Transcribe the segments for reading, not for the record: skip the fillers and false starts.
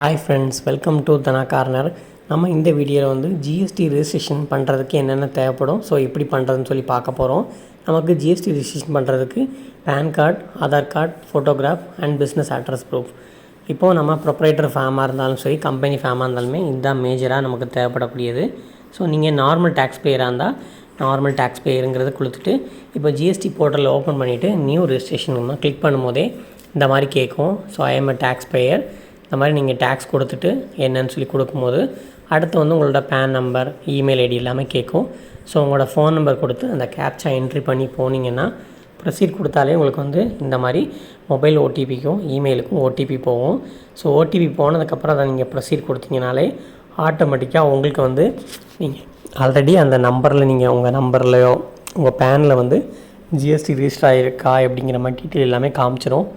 Hi friends, welcome to Dhana corner. நம்ம இந்த வீடியோவில் வந்து ஜிஎஸ்டி ரிஜிஸ்ட்ரேஷன் பண்ணுறதுக்கு என்னென்ன தேவைப்படும், ஸோ எப்படி பண்ணுறதுன்னு சொல்லி பார்க்க போகிறோம். நமக்கு ஜிஎஸ்டி ரிஜிஸ்ட்ரேஷன் பண்ணுறதுக்கு PAN card, Aadhaar card, photograph and business address proof. இப்போது நம்ம ப்ரொப்ரைட்டர் ஃபேமாக இருந்தாலும் சரி, கம்பெனி ஃபேமாக இருந்தாலுமே இதுதான் மேஜராக நமக்கு தேவைப்படக்கூடியது. ஸோ நீங்கள் நார்மல் டேக்ஸ் பேயராக இருந்தால் நார்மல் டேக்ஸ் பேயருங்கிறத கொடுத்துட்டு இப்போ ஜிஎஸ்டி போர்ட்டலில் ஓப்பன் பண்ணிவிட்டு நியூ ரிஜிஸ்ட்ரேஷன் கிளிக் பண்ணும்போதே இந்த மாதிரி கேட்கும். So I am a tax payer. இந்த மாதிரி நீங்கள் டேக்ஸ் கொடுத்துட்டு என்னன்னு சொல்லி கொடுக்கும்போது அடுத்து வந்து உங்களோட பேன் நம்பர், இமெயில் ஐடி எல்லாமே கேட்கும். ஸோ உங்களோட ஃபோன் நம்பர் கொடுத்து அந்த கேப்சா என்ட்ரி பண்ணி போனீங்கன்னா ப்ரொசீட் கொடுத்தாலே உங்களுக்கு வந்து இந்த மாதிரி மொபைல் ஓடிபிக்கும் இமெயிலுக்கும் ஓடிபி போகும். ஸோ ஓடிபி போனதுக்கப்புறம் அதை நீங்கள் ப்ரொசீட் கொடுத்தீங்கனாலே ஆட்டோமேட்டிக்காக உங்களுக்கு வந்து நீங்கள் ஆல்ரெடி அந்த நம்பரில் நீங்கள் உங்கள் நம்பர்லையோ உங்கள் பேனில் வந்து ஜிஎஸ்டி ரிஜிஸ்டர் ஆகிருக்கா அப்படிங்கிற மாதிரி டீட்டெயில் எல்லாமே காமிச்சிடும்.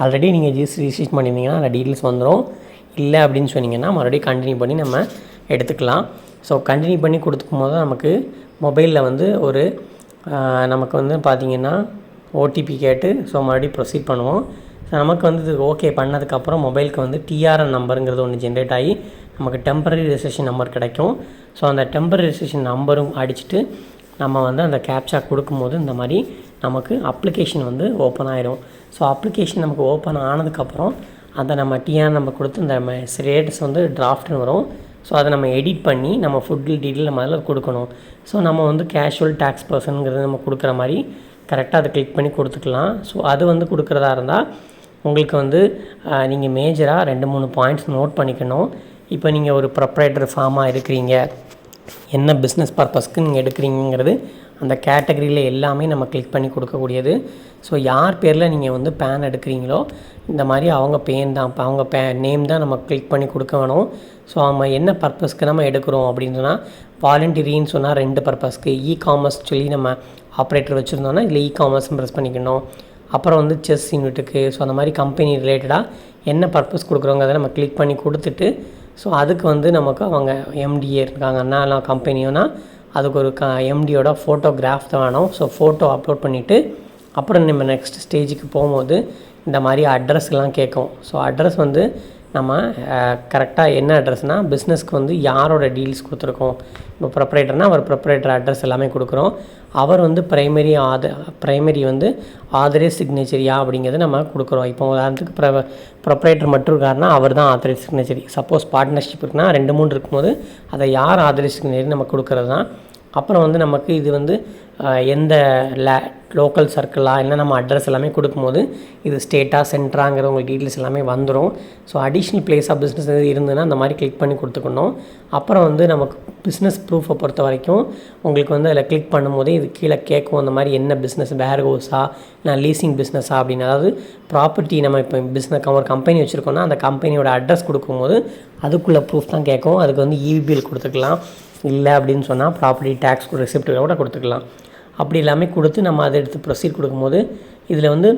ஆல்ரெடி நீங்கள் ஜிஎஸ்டி ரிஜிஸ்ட்ரேஷன் பண்ணியிருந்தீங்கன்னா அந்த டீட்டெயில்ஸ் வந்துடும். இல்லை அப்படின்னு சொன்னீங்கன்னா மறுபடியும் கண்டினியூ பண்ணி நம்ம எடுத்துக்கலாம். ஸோ கண்டினியூ பண்ணி கொடுத்துக்கும் போது நமக்கு மொபைலில் வந்து ஒரு நமக்கு வந்து பார்த்திங்கன்னா ஓடிபி கேட்டு ஸோ மறுபடியும் ப்ரொசீட் பண்ணுவோம். ஸோ நமக்கு வந்து இது ஓகே பண்ணதுக்கப்புறம் மொபைலுக்கு வந்து டிஆர்என் நம்பருங்கிறது ஒன்று ஜென்ரேட் ஆகி நமக்கு டெம்பரரி ரிஜிஸ்ட்ரேஷன் நம்பர் கிடைக்கும். ஸோ அந்த டெம்பரரி ரிஜிஸ்ட்ரேஷன் நம்பரும் அடிச்சுட்டு நம்ம வந்து அந்த கேப்சா கொடுக்கும்போது இந்த மாதிரி நமக்கு அப்ளிகேஷன் வந்து ஓப்பன் ஆகிடும். ஸோ அப்ளிகேஷன் நமக்கு ஓப்பன் ஆனதுக்கப்புறம் அதை நம்ம டிஆர் நம்பர் கொடுத்து இந்த ஸ்டேட்டஸ் வந்து டிராஃப்ட்னு வரும். ஸோ அதை நம்ம எடிட் பண்ணி நம்ம ஃபுட் டீட்டெயில் நம்ம அதில் கொடுக்கணும். ஸோ நம்ம வந்து கேஷுவல் டேக்ஸ் பர்சனுங்கிறது நம்ம கொடுக்குற மாதிரி கரெக்டாக அதை கிளிக் பண்ணி கொடுத்துக்கலாம். ஸோ அது வந்து கொடுக்குறதா இருந்தால் உங்களுக்கு வந்து நீங்கள் மேஜராக 2-3 பாயிண்ட்ஸ் நோட் பண்ணிக்கணும். இப்போ நீங்கள் ஒரு ப்ரொப்ரைட்டர் ஃபார்மாக இருக்கிறீங்க, என்ன பிஸ்னஸ் பர்பஸ்க்கு நீங்கள் எடுக்கிறீங்கிறது அந்த கேட்டகரியில் எல்லாமே நம்ம கிளிக் பண்ணி கொடுக்கக்கூடியது. ஸோ யார் பேரில் நீங்கள் வந்து பேன் எடுக்கிறீங்களோ இந்த மாதிரி அவங்க பேன் தான், அவங்க நேம் தான் நம்ம கிளிக் பண்ணி கொடுக்க வேணும். ஸோ நம்ம என்ன பர்பஸ்க்கு நம்ம எடுக்கிறோம் அப்படின்னு சொன்னால் வாலண்டியரின்னு சொன்னால் 2 பர்பஸ்க்கு, காமர்ஸ் சொல்லி நம்ம ஆப்ரேட்டர் வச்சுருந்தோன்னா இதில் காமர்ஸ்னு ப்ரெஸ் பண்ணிக்கணும். அப்புறம் வந்து செஸ் யூனிட்டுக்கு, ஸோ அந்த மாதிரி கம்பெனி ரிலேட்டடாக என்ன பர்பஸ் கொடுக்குறோங்க அதை நம்ம கிளிக் பண்ணி கொடுத்துட்டு ஸோ அதுக்கு வந்து நமக்கு அவங்க எம்டிஏ இருக்காங்கன்னா நான் கம்பெனியோனா அதுக்கு ஒரு எம்டியோட ஃபோட்டோகிராஃப் தான் வேணும். ஸோ ஃபோட்டோ அப்லோட் பண்ணிவிட்டு அப்புறம் நம்ம நெக்ஸ்ட் ஸ்டேஜுக்கு போகும்போது இந்த மாதிரி அட்ரஸ்லாம் கேட்கும். ஸோ அட்ரஸ் வந்து நம்ம கரெக்டாக என்ன அட்ரஸ்னால் பிஸ்னஸ்க்கு வந்து யாரோட டீல்ஸ் கொடுத்துருக்கோம். இப்போ ப்ரொப்ரைட்டர்னால் அவர் ப்ரொப்ரைட்டர் அட்ரஸ் எல்லாமே கொடுக்குறோம். அவர் வந்து ப்ரைமரி வந்து ஆதரைஸ் சிக்னேச்சரியா அப்படிங்கிறது நம்ம கொடுக்குறோம். இப்போ உதாரணத்துக்கு ப்ரொப்ரைட்டர் மட்டும் இருக்காருன்னா அவர் தான் ஆதரைஸ் சிக்னேச்சரி. சப்போஸ் பார்ட்னர்ஷிப் இருக்குன்னா 2-3 இருக்கும்போது அதை யார் ஆதரைஸ் சிக்னேச்சரி நம்ம கொடுக்குறது தான். அப்புறம் வந்து நமக்கு இது வந்து எந்த லோக்கல் சர்க்கிளாக இல்லை நம்ம அட்ரஸ் எல்லாமே கொடுக்கும்போது இது ஸ்டேட்டாக சென்ட்ராங்கிற உங்களுக்கு டீட்டெயில்ஸ் எல்லாமே வந்துடும். So additional place of business எது இருந்ததுன்னா அந்த மாதிரி கிளிக் பண்ணி கொடுத்துக்கணும். அப்புறம் வந்து நமக்கு பிஸ்னஸ் ப்ரூஃபை பொறுத்த வரைக்கும் உங்களுக்கு வந்து அதில் கிளிக் பண்ணும்போதே இது கீழே கேட்கும் அந்த மாதிரி என்ன பிஸ்னஸ், வேர் ஹவுஸா நான் லீசிங் பிஸ்னஸா அப்படின்னு. அதாவது ப்ராப்பர்ட்டி நம்ம இப்போ பிஸ்னஸ் ஒரு கம்பெனி வச்சுருக்கோன்னா அந்த கம்பெனியோட அட்ரஸ் கொடுக்கும்போது அதுக்குள்ளே ப்ரூஃப் தான் கேட்கும். அதுக்கு வந்து பில் கொடுத்துக்கலாம். இல்லை அப்படின்னு சொன்னால் ப்ராப்பர்ட்டி டேக்ஸ் ரெசிப்ட் கூட கொடுத்துக்கலாம். அப்படி எல்லாமே கொடுத்து நம்ம அதை எடுத்து ப்ரொசீட் கொடுக்கும்போது இதில் வந்து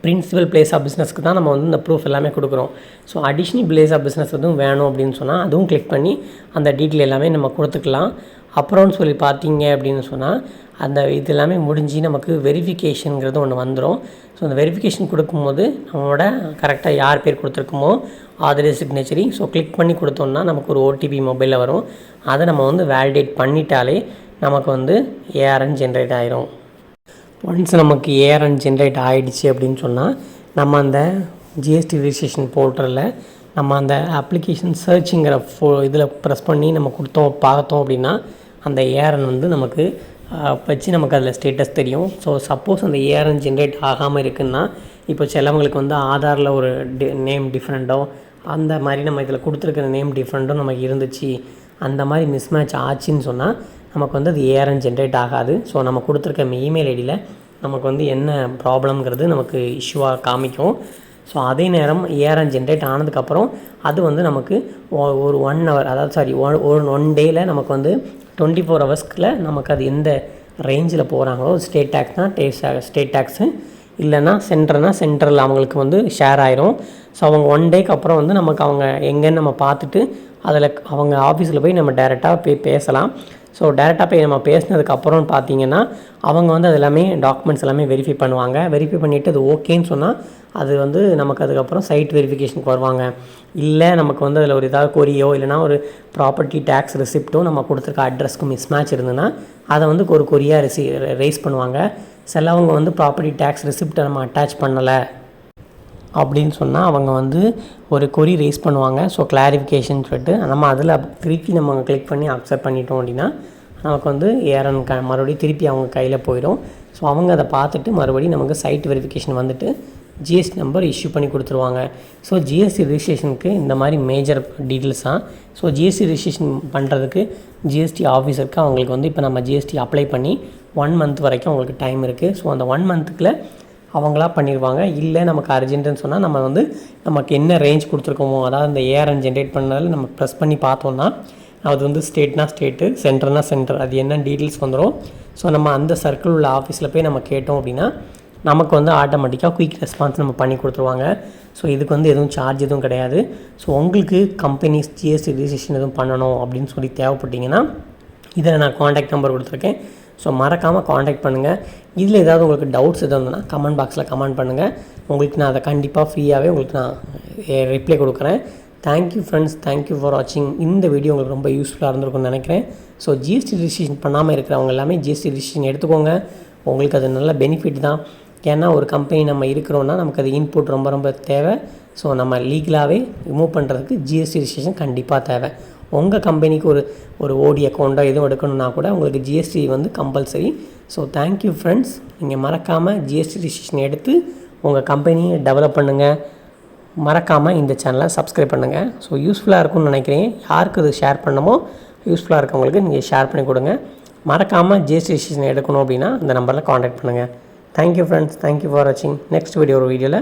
பிரின்சிபல் பிளேஸ் ஆஃப் பிஸ்னஸ்க்கு தான் நம்ம வந்து இந்த ப்ரூஃப் எல்லாமே கொடுக்குறோம். So additional place of business எதுவும் வேணும் அப்படின்னு சொன்னால் அதுவும் கிளிக் பண்ணி அந்த டீட்டெயில் எல்லாமே நம்ம கொடுத்துக்கலாம். அப்புறம்னு சொல்லி பார்த்தீங்க அப்படின்னு சொன்னால் அந்த இது எல்லாமே முடிஞ்சு நமக்கு வெரிஃபிகேஷனுங்கிறது ஒன்று வந்துடும். ஸோ அந்த வெரிஃபிகேஷன் கொடுக்கும்போது நம்மளோட கரெக்டாக யார் பேர் கொடுத்துருக்கோமோ ஆதரைஸ் சிக்னேச்சரி ஸோ கிளிக் பண்ணி கொடுத்தோம்னா நமக்கு ஒரு ஓடிபி மொபைலில் வரும். அதை நம்ம வந்து வேலிடேட் பண்ணிட்டாலே நமக்கு வந்து ஏஆர்என் ஜென்ரேட் ஆகிரும். ஒன்ஸ் நமக்கு ஏஆர்என் ஜென்ரேட் ஆகிடுச்சு அப்படின்னு சொன்னால் நம்ம அந்த ஜிஎஸ்டி ரிஜிஸ்ட்ரேஷன் போர்ட்டலில் நம்ம அந்த அப்ளிகேஷன் சர்ச்சுங்கிற இதில் ப்ரெஸ் பண்ணி நம்ம பார்த்தோம் அப்படின்னா அந்த ஏஆர்என் வந்து நமக்கு வச்சு நமக்கு அதில் ஸ்டேட்டஸ் தெரியும். ஸோ சப்போஸ் அந்த ஏஆர்என் ஜென்ரேட் ஆகாமல் இருக்குன்னா இப்போ சிலவங்களுக்கு வந்து ஆதாரில் ஒரு நேம் டிஃப்ரெண்ட்டோ அந்த மாதிரி நம்ம இதில் கொடுத்துருக்கிற நேம் டிஃப்ரெண்ட்டும் நமக்கு இருந்துச்சு, அந்த மாதிரி மிஸ்மேட்ச் ஆச்சுன்னு சொன்னால் நமக்கு வந்து அது ஏஆர்என் ஜென்ரேட் ஆகாது. ஸோ நம்ம கொடுத்துருக்க இமெயில் ஐடியில் நமக்கு வந்து என்ன ப்ராப்ளம்ங்கிறது நமக்கு இஷ்யூவாக காமிக்கும். ஸோ அதே நேரம் ஏஆர்என் ஜென்ரேட் ஆனதுக்கப்புறம் அது வந்து நமக்கு ஒரு 1 ஹவர் அதாவது ஒரு 1 டேயில் நமக்கு வந்து 24 ஹவர்ஸ்க்குள்ள நமக்கு அது எந்த ரேஞ்சில் போகிறாங்களோ ஸ்டேட் டேக்ஸ்னால் ஸ்டேட் டேக்ஸு, இல்லைன்னா சென்ட்ரல்னால் சென்ட்ரல் அவங்களுக்கு வந்து ஷேர் ஆயிரும். ஸோ அவங்க 1 டேக்கு அப்புறம் வந்து நமக்கு அவங்க எங்கேன்னு நம்ம பார்த்துட்டு அதில் அவங்க ஆஃபீஸில் போய் நம்ம டேரெக்டாக போய் பேசலாம். ஸோ டேரெக்டாக போய் நம்ம பேசினதுக்கப்புறம் பார்த்தீங்கன்னா அவங்க வந்து அது எல்லாமே டாக்குமெண்ட்ஸ் எல்லாமே வெரிஃபை பண்ணுவாங்க. வெரிஃபை பண்ணிவிட்டு அது ஓகேன்னு சொன்னால் அது வந்து நமக்கு அதுக்கப்புறம் சைட் வெரிஃபிகேஷனுக்கு வருவாங்க. இல்லை நமக்கு வந்து அதில் ஒரு ஏதாவது கொரியோ இல்லைனா ஒரு ப்ராப்பர்ட்டி டேக்ஸ் ரெசிப்ட்டோ நம்ம கொடுத்துருக்க அட்ரஸ்க்கு மிஸ்மேட்ச் இருந்ததுன்னா அதை வந்து ஒரு கொரியாக ரைஸ் பண்ணுவாங்க. சிலவங்க வந்து ப்ராப்பர்ட்டி டேக்ஸ் ரெசிப்ட்டை நம்ம அட்டாச் பண்ணலை அப்படின்னு சொன்னால் அவங்க வந்து ஒரு கொரி ரைஸ் பண்ணுவாங்க. ஸோ கிளாரிஃபிகேஷன் சொல்லிட்டு நம்ம அதில் திருப்பி நம்ம கிளிக் பண்ணி அக்செப்ட் பண்ணிட்டோம் அப்படின்னா நமக்கு வந்து ஏஆர்என் மறுபடியும் திருப்பி அவங்க கையில் போயிடும். ஸோ அவங்க அதை பார்த்துட்டு மறுபடியும் நமக்கு சைட் வெரிஃபிகேஷன் வந்துட்டு ஜிஎஸ்டி நம்பர் இஷ்யூ பண்ணி கொடுத்துருவாங்க. ஸோ ஜிஎஸ்டி ரிஜிஸ்ட்ரேஷனுக்கு இந்த மாதிரி மேஜர் டீட்டெயில்ஸ் தான். ஸோ ஜிஎஸ்டி ரிஜிஸ்ட்ரேஷன் பண்ணுறதுக்கு ஜிஎஸ்டி ஆஃபீஸருக்கு அவங்களுக்கு வந்து இப்போ நம்ம ஜிஎஸ்டி அப்ளை பண்ணி 1 மந்த் வரைக்கும் அவங்களுக்கு டைம் இருக்குது. ஸோ அந்த 1 மந்த்துக்குள்ளே அவங்களா பண்ணிடுவாங்க. இல்லை நமக்கு அர்ஜென்ட்டுன்னு சொன்னால் நம்ம வந்து நமக்கு என்ன ரேஞ்ச் கொடுத்துருக்கோமோ, அதாவது இந்த ஏஆர்என் ஜென்ரேட் பண்ணதால் நம்ம ப்ரெஸ் பண்ணி பார்த்தோம்னா அது வந்து ஸ்டேட்னா ஸ்டேட்டு, சென்டர்னா சென்டர், அது என்ன டீட்டெயில்ஸ் வந்துடும். ஸோ நம்ம அந்த சர்க்கிள் உள்ள ஆஃபீஸில் போய் நம்ம கேட்டோம் அப்படின்னா நமக்கு வந்து ஆட்டோமேட்டிக்காக குயிக் ரெஸ்பான்ஸ் நம்ம பண்ணி கொடுத்துருவாங்க. ஸோ இதுக்கு வந்து எதுவும் சார்ஜ் எதுவும் கிடையாது. ஸோ உங்களுக்கு கம்பெனிஸ் ஜிஎஸ்டி ரிஜிஸ்ட்ரேஷன் எதுவும் பண்ணணும் அப்படின்னு சொல்லி தேவைப்பட்டிங்கன்னா இதில் நான் காண்டாக்ட் நம்பர் கொடுத்துருக்கேன். ஸோ மறக்காமல் காண்டாக்ட் பண்ணுங்கள். இதில் ஏதாவது உங்களுக்கு டவுட்ஸ் எதாவது இருந்ததுன்னா கமெண்ட் பாக்ஸில் கமெண்ட் பண்ணுங்கள். உங்களுக்கு நான் அதை கண்டிப்பாக ஃப்ரீயாகவே உங்களுக்கு நான் ரிப்ளை கொடுக்குறேன். தேங்க்யூ ஃப்ரெண்ட்ஸ், தேங்க்யூ ஃபார் வாட்சிங். இந்த வீடியோ உங்களுக்கு ரொம்ப யூஸ்ஃபுல்லாக இருந்திருக்கும்னு நினைக்கிறேன். ஸோ ஜிஎஸ்டி ரிஜிஸ்ட்ரேஷன் பண்ணாமல் இருக்கிறவங்க எல்லாமே ஜிஎஸ்டி ரிஜிஸ்ட்ரேஷன் எடுத்துக்கோங்க. உங்களுக்கு அது நல்ல பெனிஃபிட் தான். ஏன்னா ஒரு கம்பெனி நம்ம இருக்கிறோன்னா நமக்கு அது இன்புட் ரொம்ப ரொம்ப தேவை. ஸோ நம்ம லீகலாகவே ரிமூவ் பண்ணுறதுக்கு ஜிஎஸ்டி ரிஜிஸ்ட்ரேஷன் கண்டிப்பாக தேவை. உங்கள் கம்பெனிக்கு ஒரு ஓடி அக்கௌண்ட்டோ எதுவும் எடுக்கணுன்னா கூட உங்களுக்கு ஜிஎஸ்டி வந்து கம்பல்சரி. So thank you friends. நீங்கள் மறக்காமல் ஜிஎஸ்டி ரிஜிஸ்ட்ரேஷன் எடுத்து உங்கள் கம்பெனியை டெவலப் பண்ணுங்கள். மறக்காமல் இந்த சேனலை சப்ஸ்கிரைப் பண்ணுங்கள். ஸோ யூஸ்ஃபுல்லாக இருக்கும்னு நினைக்கிறேன். யாருக்கு இது ஷேர் பண்ணமோ யூஸ்ஃபுல்லாக இருக்கவங்களுக்கு நீங்கள் ஷேர் பண்ணி கொடுங்க. மறக்காமல் ஜிஎஸ்டி ரிஜிஸ்ட்ரேஷன் எடுக்கணும் அப்படின்னா இந்த நம்பரில் காண்டாக்ட் பண்ணுங்கள். தேங்க்யூ ஃப்ரெண்ட்ஸ், தேங்க்யூ ஃபார் வாட்சிங். நெக்ஸ்ட் வீடியோவில்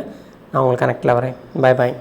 நான் உங்களுக்கு கனெக்டில் வரேன். Bye bye.